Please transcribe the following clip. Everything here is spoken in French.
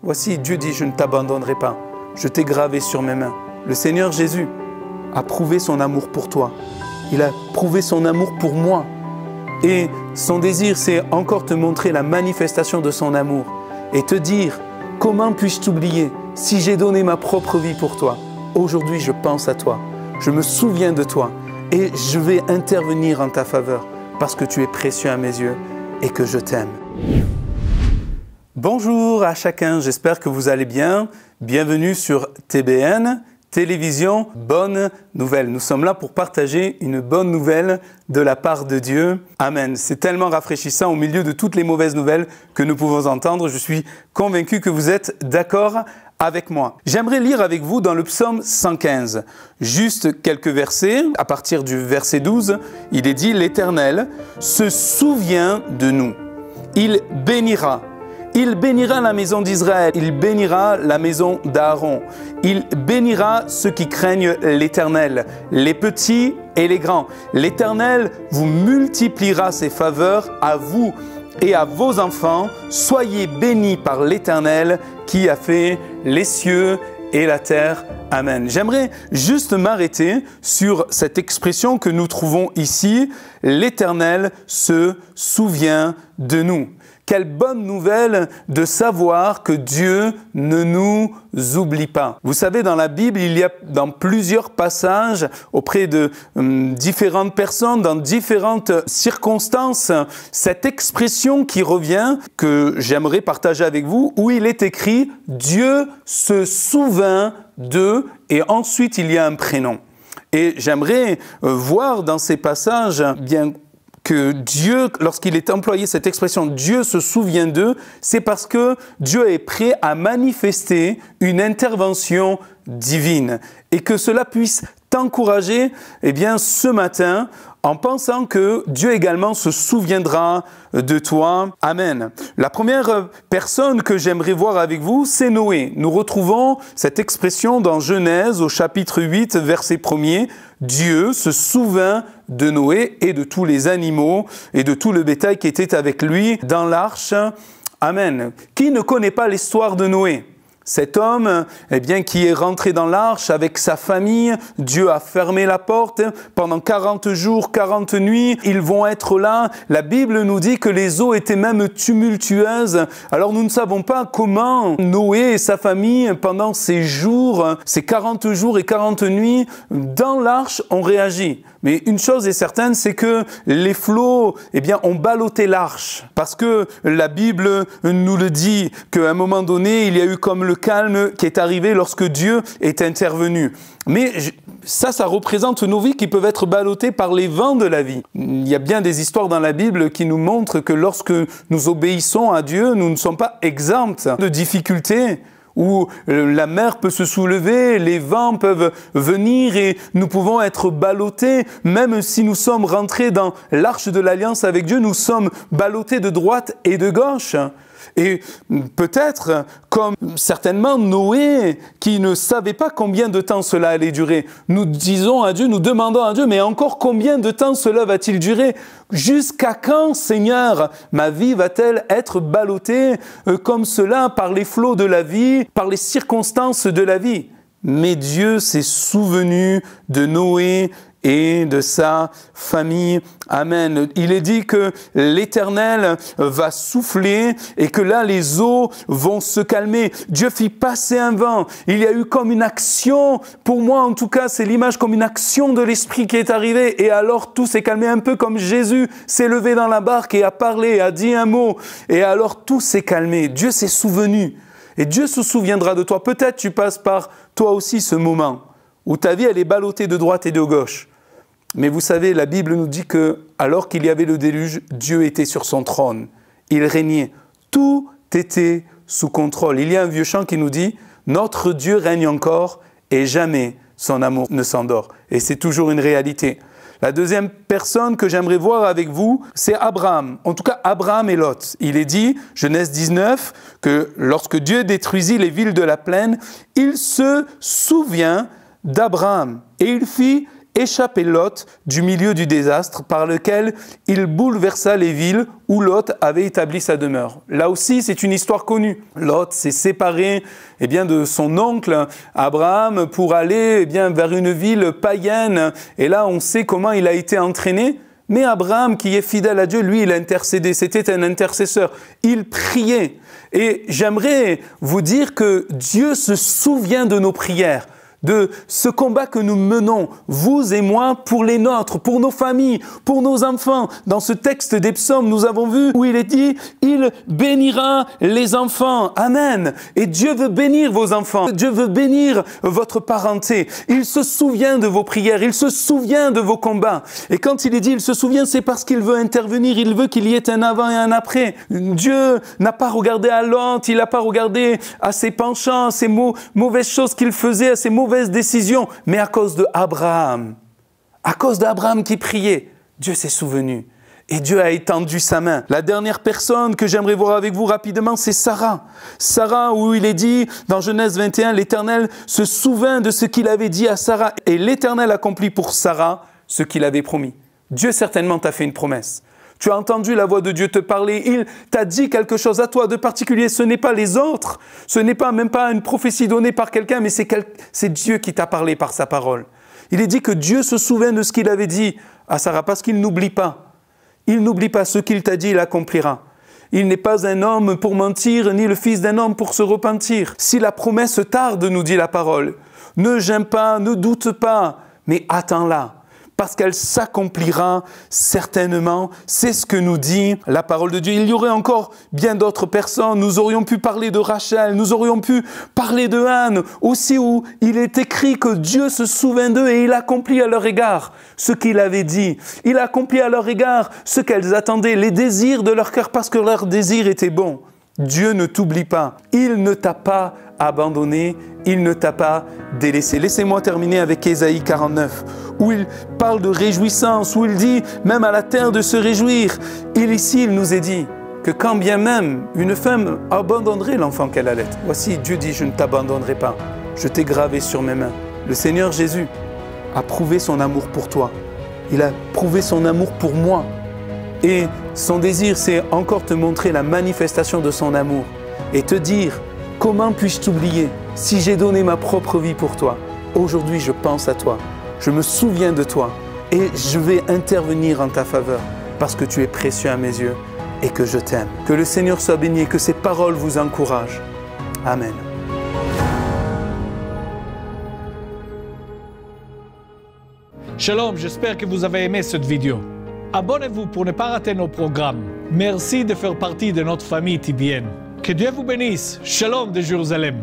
Voici, Dieu dit, je ne t'abandonnerai pas. Je t'ai gravé sur mes mains. Le Seigneur Jésus a prouvé son amour pour toi. Il a prouvé son amour pour moi. Et son désir, c'est encore te montrer la manifestation de son amour et te dire, comment puis-je t'oublier si j'ai donné ma propre vie pour toi? Aujourd'hui, je pense à toi. Je me souviens de toi et je vais intervenir en ta faveur parce que tu es précieux à mes yeux et que je t'aime. Bonjour à chacun, j'espère que vous allez bien. Bienvenue sur TBN, Télévision Bonne Nouvelle. Nous sommes là pour partager une bonne nouvelle de la part de Dieu. Amen. C'est tellement rafraîchissant au milieu de toutes les mauvaises nouvelles que nous pouvons entendre. Je suis convaincu que vous êtes d'accord avec moi. J'aimerais lire avec vous dans le psaume 115, juste quelques versets. À partir du verset 12, il est dit « L'Éternel se souvient de nous. Il bénira. Il bénira la maison d'Israël, il bénira la maison d'Aaron. Il bénira ceux qui craignent l'Éternel, les petits et les grands. L'Éternel vous multipliera ses faveurs à vous et à vos enfants. Soyez bénis par l'Éternel qui a fait les cieux et la terre. Amen. J'aimerais juste m'arrêter sur cette expression que nous trouvons ici. L'Éternel se souvient de nous. Quelle bonne nouvelle de savoir que Dieu ne nous oublie pas. Vous savez, dans la Bible, il y a dans plusieurs passages auprès de différentes personnes, dans différentes circonstances, cette expression qui revient, que j'aimerais partager avec vous, où il est écrit « Dieu se souvint d'eux » et ensuite il y a un prénom. Et j'aimerais voir dans ces passages bien que Dieu, lorsqu'il est employé cette expression « Dieu se souvient d'eux », c'est parce que Dieu est prêt à manifester une intervention divine et que cela puisse t'encourager ce matin en pensant que Dieu également se souviendra de toi. Amen. La première personne que j'aimerais voir avec vous, c'est Noé. Nous retrouvons cette expression dans Genèse au chapitre 8, verset 1er. Dieu se souvint de Noé et de tous les animaux et de tout le bétail qui était avec lui dans l'arche. Amen. Qui ne connaît pas l'histoire de Noé ? Cet homme, qui est rentré dans l'arche avec sa famille, Dieu a fermé la porte pendant 40 jours, 40 nuits, ils vont être là. La Bible nous dit que les eaux étaient même tumultueuses. Alors nous ne savons pas comment Noé et sa famille, pendant ces jours, ces 40 jours et 40 nuits, dans l'arche, ont réagi. Mais une chose est certaine, c'est que les flots, ont ballotté l'arche. Parce que la Bible nous le dit, qu'à un moment donné, il y a eu comme le calme qui est arrivé lorsque Dieu est intervenu. Mais ça représente nos vies qui peuvent être ballottées par les vents de la vie. Il y a bien des histoires dans la Bible qui nous montrent que lorsque nous obéissons à Dieu, nous ne sommes pas exempts de difficultés, où la mer peut se soulever, les vents peuvent venir et nous pouvons être ballottés. Même si nous sommes rentrés dans l'arche de l'alliance avec Dieu, nous sommes ballottés de droite et de gauche. Et peut-être, comme certainement Noé, qui ne savait pas combien de temps cela allait durer, nous disons à Dieu, nous demandons à Dieu, mais encore combien de temps cela va-t-il durer? Jusqu'à quand, Seigneur, ma vie va-t-elle être ballottée comme cela par les flots de la vie, par les circonstances de la vie? Mais Dieu s'est souvenu de Noé et de sa famille. Amen. Il est dit que l'Éternel va souffler et que là, les eaux vont se calmer. Dieu fit passer un vent. Il y a eu comme une action, pour moi en tout cas, c'est l'image comme une action de l'Esprit qui est arrivée. Et alors tout s'est calmé, un peu comme Jésus s'est levé dans la barque et a parlé, a dit un mot. Et alors tout s'est calmé. Dieu s'est souvenu. Et Dieu se souviendra de toi. Peut-être tu passes par toi aussi ce moment où ta vie elle est ballottée de droite et de gauche. Mais vous savez, la Bible nous dit que, alors qu'il y avait le déluge, Dieu était sur son trône. Il régnait. Tout était sous contrôle. Il y a un vieux chant qui nous dit « Notre Dieu règne encore et jamais son amour ne s'endort ». Et c'est toujours une réalité. La deuxième personne que j'aimerais voir avec vous, c'est Abraham. En tout cas, Abraham et Lot. Il est dit, Genèse 19, que lorsque Dieu détruisit les villes de la plaine, il se souvient d'Abraham. Et il fit échapper Lot du milieu du désastre par lequel il bouleversa les villes où Lot avait établi sa demeure. Là aussi, c'est une histoire connue. Lot s'est séparé de son oncle Abraham pour aller vers une ville païenne. Et là, on sait comment il a été entraîné. Mais Abraham, qui est fidèle à Dieu, lui, il a intercédé. C'était un intercesseur. Il priait. Et j'aimerais vous dire que Dieu se souvient de nos prières, de ce combat que nous menons, vous et moi, pour les nôtres, pour nos familles, pour nos enfants. Dans ce texte des psaumes, nous avons vu où il est dit « Il bénira les enfants ». Amen. Et Dieu veut bénir vos enfants. Dieu veut bénir votre parenté. Il se souvient de vos prières. Il se souvient de vos combats. Et quand il est dit « Il se souvient », c'est parce qu'il veut intervenir. Il veut qu'il y ait un avant et un après. Dieu n'a pas regardé à Lot. Il n'a pas regardé à ses penchants, à ses mauvaises choses qu'il faisait, à ses mauvaises décisions, mais à cause d'Abraham qui priait, Dieu s'est souvenu et Dieu a étendu sa main. La dernière personne que j'aimerais voir avec vous rapidement, c'est Sarah. Sarah, où il est dit dans Genèse 21, l'Éternel se souvint de ce qu'il avait dit à Sarah et l'Éternel accomplit pour Sarah ce qu'il avait promis. Dieu certainement t'a fait une promesse. Tu as entendu la voix de Dieu te parler, il t'a dit quelque chose à toi de particulier, ce n'est pas les autres, ce n'est même pas une prophétie donnée par quelqu'un, mais c'est Dieu qui t'a parlé par sa parole. Il est dit que Dieu se souvient de ce qu'il avait dit à Sarah, parce qu'il n'oublie pas. Il n'oublie pas ce qu'il t'a dit, il accomplira. Il n'est pas un homme pour mentir, ni le fils d'un homme pour se repentir. Si la promesse tarde, nous dit la parole, ne gêne pas, ne doute pas, mais attends-la. Parce qu'elle s'accomplira certainement. C'est ce que nous dit la parole de Dieu. Il y aurait encore bien d'autres personnes. Nous aurions pu parler de Rachel, nous aurions pu parler de Anne, aussi où il est écrit que Dieu se souvint d'eux et il accomplit à leur égard ce qu'il avait dit. Il accomplit à leur égard ce qu'elles attendaient, les désirs de leur cœur, parce que leur désir était bon. Dieu ne t'oublie pas. Il ne t'a pas abandonné, il ne t'a pas délaissé. Laissez-moi terminer avec Ésaïe 49, où il parle de réjouissance, où il dit même à la terre de se réjouir. Ici, il nous est dit que quand bien même une femme abandonnerait l'enfant qu'elle allait, voici, Dieu dit, je ne t'abandonnerai pas, je t'ai gravé sur mes mains. Le Seigneur Jésus a prouvé son amour pour toi. Il a prouvé son amour pour moi. Et son désir, c'est encore te montrer la manifestation de son amour et te dire, comment puis-je t'oublier si j'ai donné ma propre vie pour toi? Aujourd'hui, je pense à toi, je me souviens de toi et je vais intervenir en ta faveur parce que tu es précieux à mes yeux et que je t'aime. Que le Seigneur soit béni et que ses paroles vous encouragent. Amen. Shalom, j'espère que vous avez aimé cette vidéo. Abonnez-vous pour ne pas rater nos programmes. Merci de faire partie de notre famille TBN. Que Dieu vous bénisse. Shalom de Jérusalem.